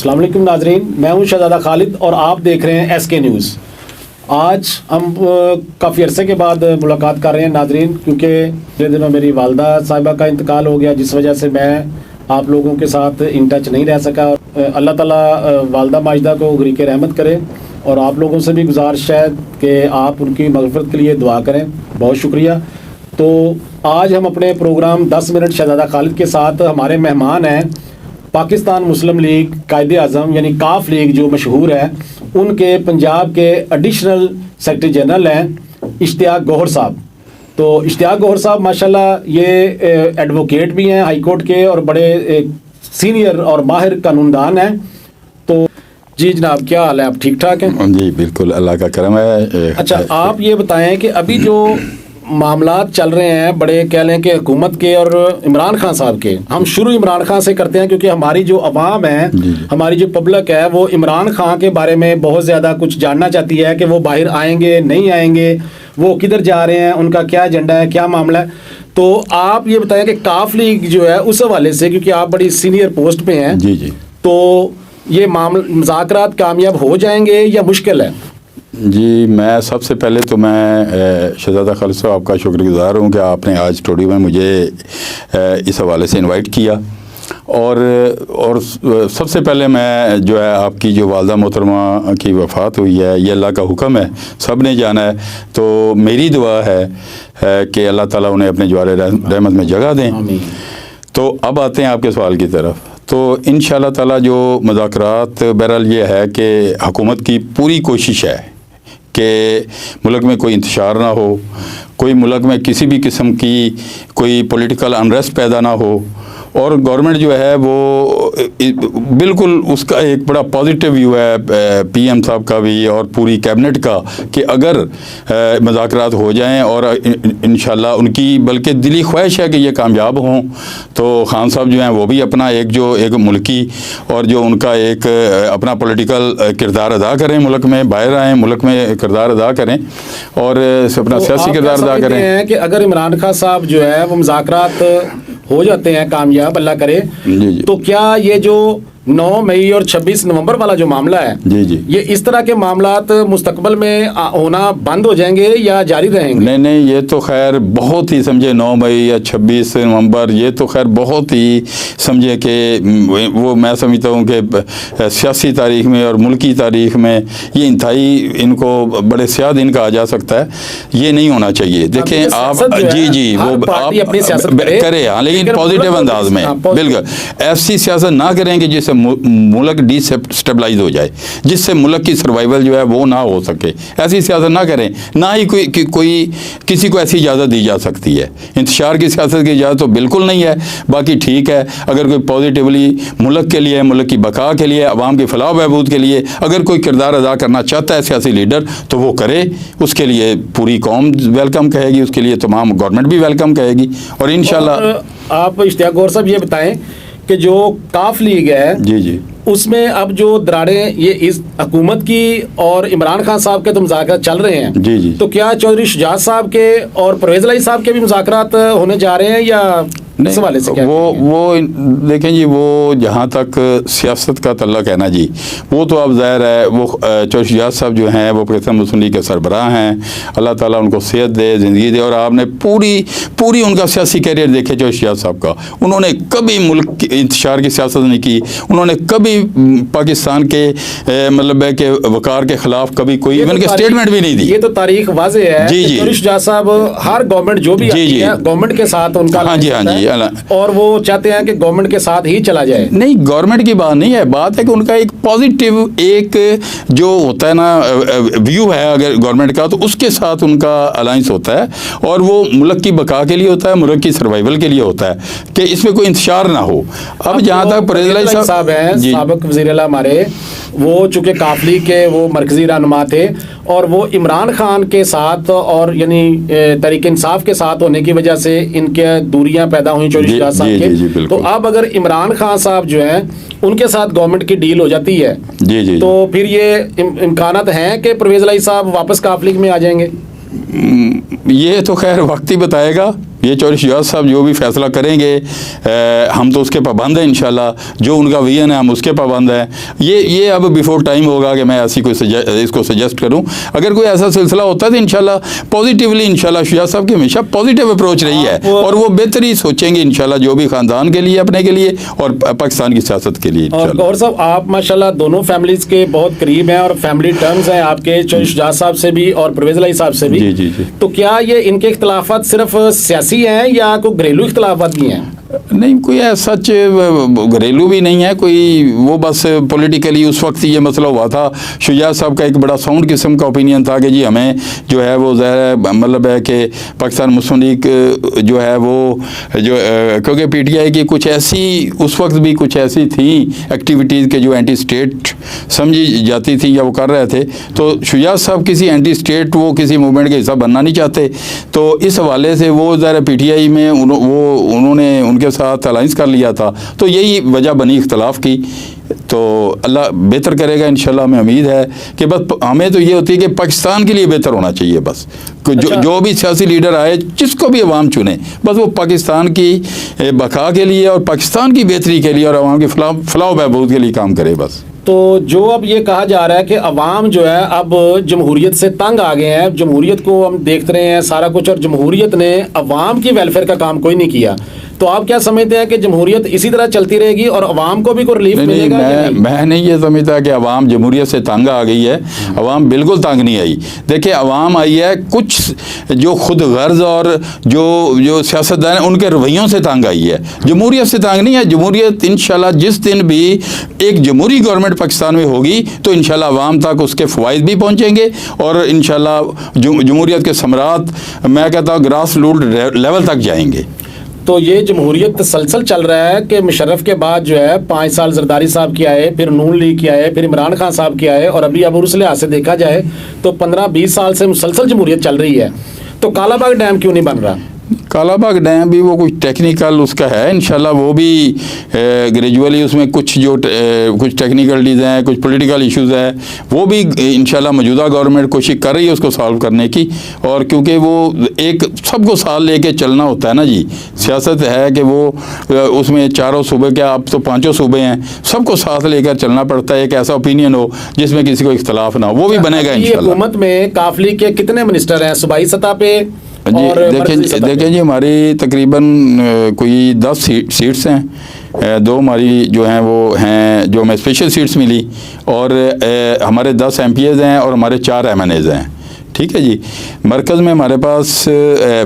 अस्सलाम वालेकुम नाजरीन, मैं हूं शहजादा खालिद और आप देख रहे हैं SK न्यूज़। आज हम काफ़ी अरसे के बाद मुलाकात कर रहे हैं नाजरीन, क्योंकि पिछले दिनों मेरी वालदा साहिबा का इंतकाल हो गया, जिस वजह से मैं आप लोगों के साथ इन टच नहीं रह सका। अल्लाह ताला वालदा माजिदा को गरीक़ रहमत करे और आप लोगों से भी गुजारिश है कि आप उनकी मग़फ़िरत के लिए दुआ करें। बहुत शुक्रिया। तो आज हम अपने प्रोग्राम 10 मिनट शहजादा खालिद के साथ, हमारे मेहमान हैं पाकिस्तान मुस्लिम लीग कायदे आज़म यानी काफ लीग जो मशहूर है, उनके पंजाब के एडिशनल सेक्रेटरी जनरल हैं इश्तियाक गौहर साहब। तो इश्तियाक गौहर साहब माशाल्लाह ये एडवोकेट भी हैं हाई कोर्ट के और बड़े सीनियर और माहिर कानूनदान हैं। तो जी जनाब, क्या हाल है? आप ठीक ठाक हैं? जी बिल्कुल, अल्लाह का करम है। अच्छा, आप ये बताएं कि अभी जो मामलात चल रहे हैं, बड़े कह लें कि हुकूमत के और इमरान खान साहब के, हम शुरू इमरान खान से करते हैं क्योंकि हमारी जो अवाम है, हमारी जो पब्लिक है, वो इमरान खान के बारे में बहुत ज़्यादा कुछ जानना चाहती है कि वो बाहर आएंगे नहीं आएंगे, वो किधर जा रहे हैं, उनका क्या एजेंडा है, क्या मामला है। तो आप ये बताएं कि काफ लीग जो है उस हवाले से, क्योंकि आप बड़ी सीनियर पोस्ट पे हैं, जी जी, तो ये मुज़ाकरात कामयाब हो जाएंगे या मुश्किल है? जी, मैं सबसे पहले तो मैं शहजादा खालिद साहब आपका शुक्रगुज़ार हूँ कि आपने आज स्टूडियो में मुझे इस हवाले से इनवाइट किया। और सबसे पहले मैं जो है आपकी जो वालदा मोहतरमा की वफ़ात हुई है, ये अल्लाह का हुक्म है, सब ने जाना है। तो मेरी दुआ है कि अल्लाह ताला उन्हें अपने ज्वारे रहमत में जगह दें। तो अब आते हैं आपके सवाल की तरफ। तो इंशाअल्लाह ताला जो मुज़ाकरात, बहरहाल ये है कि हुकूमत की पूरी कोशिश है कि मुल्क में कोई इंतशार ना हो, कोई मुल्क में किसी भी किस्म की कोई पॉलिटिकल अनरेस्ट पैदा ना हो, और गवर्नमेंट जो है वो बिल्कुल उसका एक बड़ा पॉजिटिव व्यू है PM साहब का भी और पूरी कैबिनेट का कि अगर मुज़ाकरात हो जाएं और इंशाल्लाह उनकी बल्कि दिली ख्वाहिश है कि ये कामयाब हों, तो खान साहब जो हैं वो भी अपना एक मुल्की और जो उनका एक अपना पॉलिटिकल किरदार अदा करें, मुल्क में बाहर आएँ, मुल्क में किरदार अदा करें और अपना सियासी किरदार अदा करें। कि अगर इमरान खान साहब जो है वो मुज़ाकरात हो जाते हैं कामयाब, अल्लाह करे, तो क्या ये जो 9 मई और 26 नवंबर वाला जो मामला है, जी जी, ये इस तरह के मामलात मुस्तकबल में होना बंद हो जाएंगे या जारी रहेंगे? नहीं, ये तो खैर बहुत ही समझे 9 मई या 26 नवंबर, ये तो खैर बहुत ही समझे कि वो मैं समझता हूँ कि सियासी तारीख में और मुल्की तारीख में ये इंतहाई इनको बड़े स्याह दिन कहा जा सकता है। ये नहीं होना चाहिए। देखें आप, जी वो आप करें, हाँ, लेकिन पॉजिटिव अंदाज में, बिल्कुल ऐसी सियासत ना करेंगे जिससे मुल्क डिस्टेबलाइज हो जाए, जिससे मुल्क की सर्वाइवल जो है वो ना हो सके। ऐसी सियासत ना करें, ना ही कोई किसी को ऐसी इजाज़त दी जा सकती है। इंतशार की सियासत की इजाज़त तो बिल्कुल नहीं है। बाकी ठीक है, अगर कोई पॉजिटिवली मुल्क के लिए, मुल्क की बका के लिए, अवाम की फलाह बहबूद के लिए अगर कोई किरदार अदा करना चाहता है सियासी लीडर, तो वो करे। उसके लिए पूरी कौम वेलकम कहेगी, उसके लिए तमाम गवर्नमेंट भी वेलकम कहेगी और इंशाल्लाह। आप इश्तियाक गौहर साहब ये बताएं कि जो काफ लीग है, जी जी, उसमें अब जो दरारें ये इस हुकूमत की और इमरान खान साहब के तो मुज़ाकरात चल रहे हैं, जी जी, तो क्या चौधरी शुजात साहब के और परवेज़ इलाही साहब के भी मुज़ाकरात होने जा रहे हैं या इस हवाले से क्या? वो देखें जी, वो जहाँ तक सियासत का तल्लक है ना जी, वो तो अब ज़ाहिर है वो चौधरी शुजात साहब जो हैं वो पाकिस्तान मुस्लिम लीग के सरबराह हैं। अल्लाह ताला उनको सेहत दे, ज़िंदगी दे। और आपने पूरी उनका सियासी कैरियर देखे चौधरी शुजात साहब का, उन्होंने कभी मुल्क की इंतशार की सियासत नहीं की, उन्होंने कभी पाकिस्तान के मतलब है कि वकार के खिलाफ कभी कोई इवन के स्टेटमेंट भी नहीं दी। ये तो तारीख वाज़े है। जी जी, चौधरी शुजात साहब हर गवर्नमेंट जो भी आती है, गवर्नमेंट के साथ उनका, हाँ जी, और वो चाहते हैं कि गवर्नमेंट के साथ ही चला जाए। नहीं, गवर्नमेंट की बात नहीं है, बात है कि उनका एक पॉजिटिव एक जो होता है ना व्यू है अगर गवर्नमेंट का, तो उसके साथ उनका अलायंस होता है और वो मुल्क की बका के लिए होता है, मुल्क की सर्वाइवल के लिए होता है कि इसमें कोई इंतशार ना हो। अब जहाँ तक परवेज़ इलाही साहब हैं, साबिक वज़ीर आला हमारे, वो चूँकि काफ लीग के वो मरकज़ी रहनुमा थे और वो इमरान खान के साथ और यानी तहरीक इंसाफ के साथ होने की वजह से इनके दूरियां पैदा हुई चौधरी शुजात साहब के। तो अब अगर इमरान खान साहब जो हैं उनके साथ गवर्नमेंट की डील हो जाती है, जी, तो फिर ये इम्कानात हैं कि परवेज़ इलाही साहब वापस काफ लीग में आ जाएंगे? ये तो खैर वक्त ही बताएगा ये चौधरी शुजात साहब जो भी फैसला करेंगे हम तो उसके पाबंद हैं इंशाल्लाह। जो उनका विजन है हम उसके पाबंद हैं। ये अब बिफोर टाइम होगा कि मैं ऐसी कोई इसको सजेस्ट करूं। अगर कोई ऐसा सिलसिला होता है तो इंशाल्लाह पॉजिटिवली, इंशाल्लाह शुजात साहब की हमेशा पॉजिटिव अप्रोच रही है और वो बेहतर ही सोचेंगे इंशाल्लाह, जो भी ख़ानदान के लिए, अपने के लिए और पाकिस्तान की सियासत के लिए। और गौहर साहब, आप माशाल्लाह दोनों फैमिलीज के बहुत करीब हैं और फैमिली टर्म्स हैं आपके, चौधरी शुजात साहब से भी और परवेज़ इलाही साहब से भी। जी जी जी। तो क्या ये इनके इख्तलाफात सिर्फ सियासी हैं या कोई घरेलू इख्तलाफात भी हैं? नहीं, कोई ऐसा सच घरेलू भी नहीं है कोई, वो बस पॉलिटिकली उस वक्त ये मसला हुआ था। शुजात साहब का एक बड़ा साउंड किस्म का ओपिनियन था कि जी हमें जो है वो ज़ाहिर मतलब है कि पाकिस्तान मुस्लिम लीग जो है वो जो क्योंकि पीटीआई की कुछ ऐसी उस वक्त भी कुछ ऐसी थी एक्टिविटीज़ के जो एंटी स्टेट समझी जाती थी या वो कर रहे थे। तो शुजात साहब किसी एंटी स्टेट वो किसी मूवमेंट का हिस्सा बनना नहीं चाहते। तो इस हवाले से वो ज़ाहिर पीटीआई में उन्होंने उनके साथ अलाइंस कर लिया था। तो यही वजह बनी इख्तलाफ की। तो अल्लाह बेहतर करेगा इंशाल्लाह, हमें उम्मीद है कि बस हमें तो ये होती है कि पाकिस्तान के लिए बेहतर होना चाहिए बस। जो भी सियासी लीडर आए, जिसको भी अवाम चुने, बस वो पाकिस्तान की बका के लिए और पाकिस्तान की बेहतरी के लिए और अवाम की फलाह बहबूद के लिए काम करे बस। तो जो अब ये कहा जा रहा है कि अवाम जो है अब जमहूरियत से तंग आ गए हैं, जमहूरियत को हम देखते रहे हैं सारा कुछ, और जमहूरियत ने अवाम की वेलफेयर का काम कोई नहीं किया। तो आप क्या समझते हैं कि जमहूरियत इसी तरह चलती रहेगी और अवाम को भी कोई रिलीफ मिलेगा? मैं नहीं ये समझता कि अवाम जमहूरियत से तंग आ गई है। अवाम बिल्कुल तंग नहीं आई। देखिए, अवाम आई है कुछ जो खुद गर्ज और जो सियासतदान हैं उनके रवैयों से तंग आई है, जमहूरियत से तंग नहीं है। जमहूरियत इंशाल्लाह जिस दिन भी एक जमहूरी गवर्नमेंट पाकिस्तान में होगी तो इंशाल्लाह अवाम तक उसके फ़वाइद भी पहुँचेंगे और इंशाल्लाह जमहूरियत के समरात मैं कहता हूँ ग्रास रूट लेवल तक जाएंगे। तो ये जमहूरियत तसलसल चल रहा है कि मुशर्रफ के बाद जो है 5 साल जरदारी साहब की आए, फिर नून लीग की आए, फिर इमरान खान साहब की आए, और अभी अब उस लिहाज से देखा जाए तो 15-20 साल से मुसलसल जमहूरियत चल रही है। तो कालाबाग डैम क्यों नहीं बन रहा? कालाबाग डैम भी वो कुछ टेक्निकल उसका है, इंशाल्लाह वो भी ग्रेजुअली उसमें कुछ जो कुछ टेक्निकलिटीज़ हैं, कुछ पॉलिटिकल इश्यूज़ हैं, वो भी इंशाल्लाह मौजूदा गवर्नमेंट कोशिश कर रही है उसको सॉल्व करने की। और क्योंकि वो एक सबको साथ लेके चलना होता है ना जी, सियासत है कि वो उसमें चारों सूबे के, आप तो 5 सूबे हैं, सबको साथ लेकर चलना पड़ता है। एक ऐसा ओपिनियन हो जिसमें किसी को इख्तलाफ ना हो, वो भी बनेगा इंशाल्लाह। हुकूमत में काफली के कितने मिनिस्टर हैं सूबाई सतह पे? जी देखें जी, हमारी तकरीबन कोई 10 सीट्स हैं। 2 हमारी जो हैं वो हैं जो हमें स्पेशल सीट्स मिली, और हमारे 10 MPs हैं और हमारे 4 MNAs हैं। ठीक है जी। मरकज़ में हमारे पास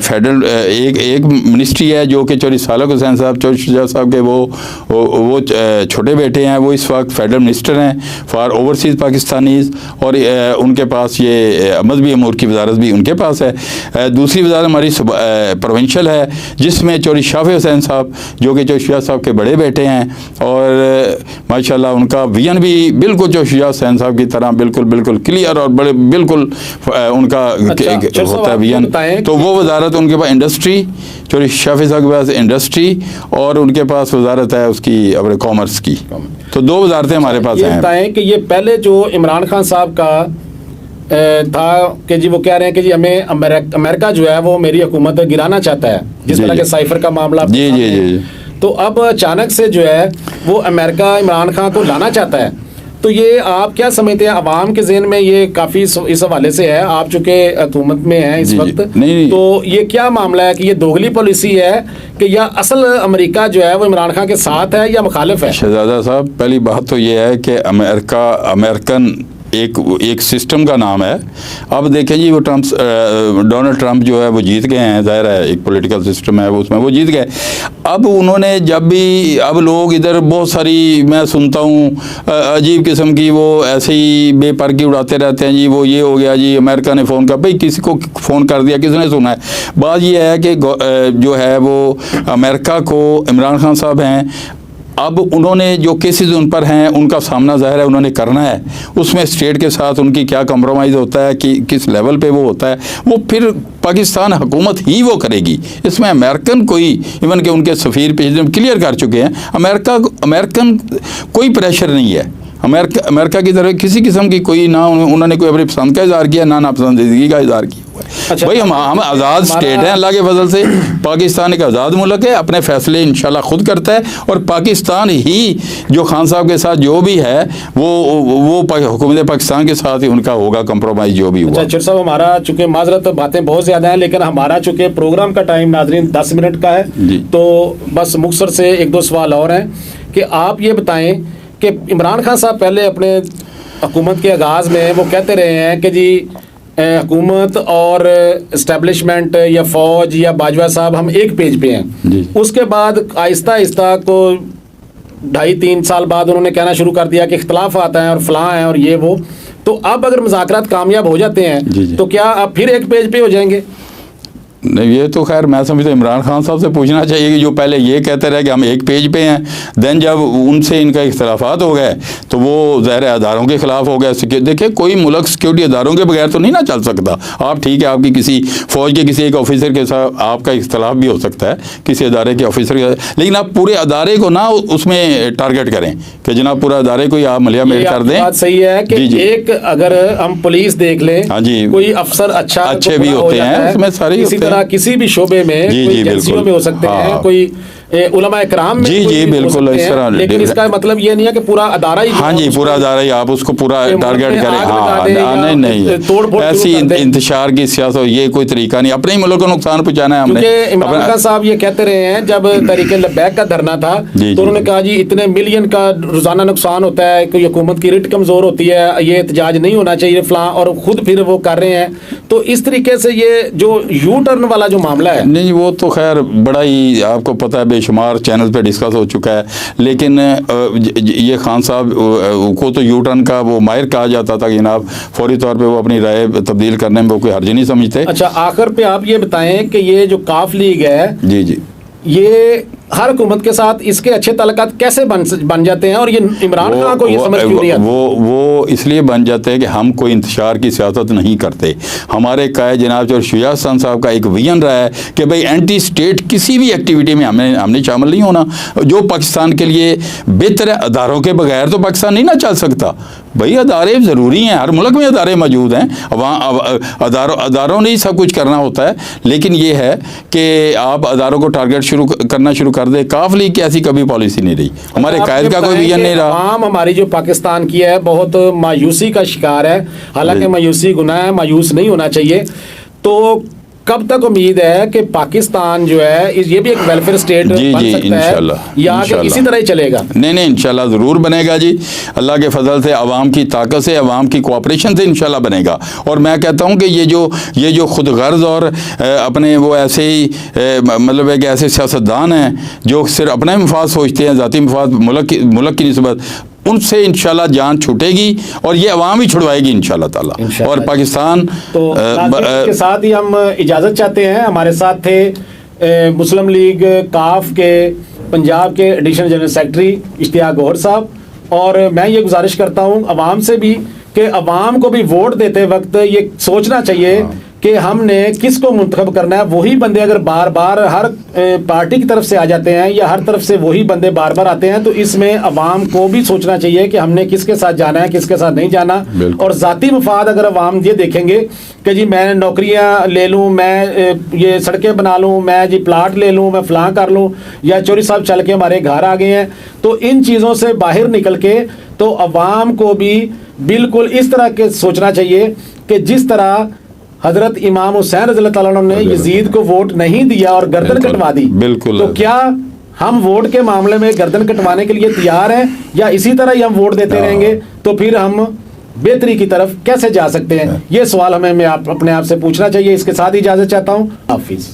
फेडरल एक मिनिस्ट्री है जो कि चौधरी सालक हुसैन साहब, चौधरी शुजात साहब के वो छोटे बेटे हैं, वो इस वक्त फेडरल मिनिस्टर हैं फॉर ओवरसीज़ पाकिस्तानीज़, और उनके पास ये मजहबी अमूर की वजारत भी उनके पास है। दूसरी वजारत हमारी प्रोविंशियल है जिसमें चौधरी शाफी हुसैन साहब जो कि चौधरी शुजात साहब के बड़े बेटे हैं, और माशाल्लाह उनका विजन भी बिल्कुल चौधरी शुजात हुसैन साहब की तरह बिल्कुल क्लियर और बड़े बिल्कुल उनका होता है विजन। तो वो वजारत उनके पास इंडस्ट्री, चौधरी शाफी साहब के पास इंडस्ट्री, और उनके पास वजारत है उसकी अपने कॉमर्स की। तो 2 वजारतें हमारे पास हैं। बताएं कि ये पहले जो इमरान खान साहब का था कि जी वो कह रहे हैं कि जी हमें अमेरिका जो है वो मेरी हुकूमत गिराना चाहता है, जिस तरह के साइफर का मामला। जी। तो अब अचानक से जो है वो अमेरिका इमरान खान को लाना चाहता है। तो ये आप क्या समझते हैं, अवाम के ज़हन में ये काफ़ी इस हवाले से है, आप चूँकि हुकूमत में हैं इस वक्त, तो ये क्या मामला है कि ये दोगली पॉलिसी है कि या असल अमेरिका जो है वो इमरान खान के साथ है या मुखालिफ है? शहजादा साहब, पहली बात तो ये है कि अमेरिकन एक सिस्टम का नाम है। अब देखें जी, वो डोनाल्ड ट्रंप जो है वो जीत गए हैं, ज़ाहिर है एक पॉलिटिकल सिस्टम है वो, उसमें वो जीत गए। अब उन्होंने जब भी, अब लोग इधर बहुत सारी मैं सुनता हूँ अजीब किस्म की वो ऐसे ही बेपरगी उड़ाते रहते हैं जी, वो ये हो गया जी, अमेरिका ने फ़ोन कर, भाई किसी को फ़ोन कर दिया, किसने सुना है? बात ये है कि जो है वो अमेरिका को इमरान खान साहब हैं, अब उन्होंने जो केसेस उन पर हैं उनका सामना ज़ाहिर है उन्होंने करना है। उसमें स्टेट के साथ उनकी क्या कंप्रोमाइज़ होता है कि किस लेवल पे वो होता है, वो फिर पाकिस्तान हुकूमत ही वो करेगी। इसमें अमेरिकन कोई, इवन के उनके सफ़ीर पिछले क्लियर कर चुके हैं, अमेरिकन कोई प्रेशर नहीं है। अमेरिका की तरह किसी किस्म की कोई ना उन्होंने कोई अपनी पसंद का इजहार किया, ना नापसंदीदगी का इजहार किया हुआ है। अच्छा, भाई हम आज़ाद स्टेट हैं अल्लाह के फजल से। पाकिस्तान एक आज़ाद मुल्क है, अपने फैसले इंशाल्लाह खुद करता है, और पाकिस्तान ही जो खान साहब के साथ जो भी है वो हुकूमत पाकिस्तान के साथ ही उनका होगा कंप्रोमाइज़ जो भी हुआ। अच्छा चिर साहब, हमारा चूंकि माजरत बातें बहुत ज़्यादा हैं, लेकिन हमारा चूंकि प्रोग्राम का टाइम नाजरीन 10 मिनट का है, तो बस मुख्तसर से एक दो सवाल और हैं कि आप ये बताएं कि इमरान खान साहब पहले अपने हुकूमत के आगाज़ में वो कहते रहे हैं कि जी हुकूमत और इस्टेब्लिशमेंट या फ़ौज या बाजवा साहब हम एक पेज पे हैं। उसके बाद आहिस्ता आहिस्ता को 2.5-3 साल बाद उन्होंने कहना शुरू कर दिया कि इख्तलाफ आता है और फलां है और ये वो। तो अब अगर मुज़ाकरात कामयाब हो जाते हैं तो क्या आप फिर एक पेज पे हो जाएंगे? नहीं, ये तो खैर मैं समझता हूँ इमरान खान साहब से पूछना चाहिए कि जो पहले ये कहते रहे कि हम एक पेज पे हैं, देन जब उनसे इनका इख्तलाफात हो गए तो वो ज़ाहिर अदारों के ख़िलाफ़ हो गए। देखिए कोई मुल्क सिक्योरिटी अदारों के बगैर तो नहीं ना चल सकता। आप ठीक है, आपकी किसी फ़ौज के किसी एक ऑफिसर के साथ आपका इख्तलाफ भी हो सकता है, किसी अदारे के ऑफिसर के, लेकिन आप पूरे अदारे को ना उसमें टारगेट करें कि जनाब पूरा अदारे को ही आप मलिया मेल कर दें। बात सही है कि एक अगर हम पुलिस देख लें, हाँ जी, कोई अफसर अच्छे भी होते हैं, उसमें सारे इसी तरह किसी भी शोबे में कोई एजेंसियों में हो सकते हैं, कोई उलमा इकराम में बिल्कुल इस तरह, लेकिन इसका मतलब ये नहीं है कि पूरा अदारा ही, हाँ जी, पूरा अदारा ही आप उसको पूरा टारगेट करें। हाँ नहीं, ऐसी इंतशार की सियासत ये कोई तरीका नहीं, अपने ही मुल्क को नुकसान पहुंचाना है हमने। इमरान खान साहब ये कहते रहे हैं जब तहरीक लब्बैक का धरना था तो उन्होंने कहा जी इतने मिलियन का रोजाना नुकसान होता है, कोई हुकूमत की रिट कमजोर होती है, ये एहतजाज नहीं होना चाहिए फलां, और खुद फिर वो कर रहे हैं। तो इस तरीके से ये जो यू टर्न वाला जो मामला है, नहीं वो तो खैर बड़ा ही आपको पता है बेशुमार चैनल पे डिस्कस हो चुका है, लेकिन ये खान साहब को तो यू टर्न का वो माहिर कहा जाता था कि जनाब फौरी तौर पे वो अपनी राय तब्दील करने में वो कोई हर्ज नहीं समझते। अच्छा, आखिर पे आप ये बताएं कि ये जो काफ लीग है, जी ये हर हुकूमत के साथ इसके अच्छे ताल्लुकात कैसे बन जाते हैं, और ये इमरान खान को ये समझ क्यों नहीं आती? वो इसलिए बन जाते हैं कि हम कोई इंतशार की सियासत नहीं करते। हमारे कायद जनाब और शुजा हसन साहब का एक विजन रहा है कि भाई एंटी स्टेट किसी भी एक्टिविटी में हमने शामिल नहीं होना। जो पाकिस्तान के लिए बेहतर है, अदारों के बगैर तो पाकिस्तान नहीं ना चल सकता। भाई अदारे ज़रूरी हैं, हर मुल्क में अदारे मौजूद हैं, वहाँ अदारों ने ही सब कुछ करना होता है। लेकिन ये है कि आप अदारों को टारगेट करना शुरू कर दे। काफ लीग की ऐसी कभी पॉलिसी नहीं रही, हमारे कायद का कोई विजन नहीं रहा। आम हमारी जो पाकिस्तान की है बहुत मायूसी का शिकार है, हालांकि मायूसी गुनाह है, मायूस नहीं होना चाहिए। तो कब तक उम्मीद है कि पाकिस्तान जो है ये भी एक वेलफेयर स्टेट बन सकता है, या कि इसी तरह ही चलेगा? नहीं इंशाल्लाह ज़रूर बनेगा जी, अल्लाह के फजल से, अवाम की ताकत से, अवाम की कोऑपरेशन से इंशाल्लाह बनेगा। और मैं कहता हूँ कि ये जो खुद गर्ज और अपने वो ऐसे ही मतलब एक ऐसे सियासतदान हैं जो सिर्फ अपने मफाद सोचते हैं, ज़ाती मफाद मुल्क की निस्बत, उनसे इंशाल्लाह जान छूटेगी और ये अवाम ही छुड़वाएगी इंशाल्लाह ताला। और पाकिस्तान तो के साथ ही हम इजाज़त चाहते हैं। हमारे साथ थे मुस्लिम लीग काफ के पंजाब के additional general secretary Ishtiaq Gauhar साहब, और मैं ये गुजारिश करता हूँ अवाम से भी कि अवाम को भी वोट देते वक्त ये सोचना चाहिए कि हमने किसको मुंतखब करना है। वही बंदे अगर बार बार हर पार्टी की तरफ से आ जाते हैं या हर तरफ से वही बंदे बार बार आते हैं, तो इसमें अवाम को भी सोचना चाहिए कि हमने किसके साथ जाना है, किसके साथ नहीं जाना। और ज़ाती मफाद अगर अवाम ये देखेंगे कि जी मैं नौकरियां ले लूँ, मैं ये सड़कें बना लूँ, मैं जी प्लाट ले लूँ, मैं फलां कर लूँ, या चोरी साहब चल के हमारे घर आ गए हैं, तो इन चीज़ों से बाहर निकल के तो अवाम को भी बिल्कुल इस तरह के सोचना चाहिए कि जिस तरह हजरत इमाम हुसैन रज़ी अल्लाह तआला ने यजीद को वोट नहीं दिया और गर्दन कटवा दी, बिल्कुल, तो क्या हम वोट के मामले में गर्दन कटवाने के लिए तैयार हैं, या इसी तरह ही हम वोट देते रहेंगे? तो फिर हम बेहतरी की तरफ कैसे जा सकते हैं? ये सवाल हमें अपने आप से पूछना चाहिए। इसके साथ ही इजाजत चाहता हूँ। हाफिज।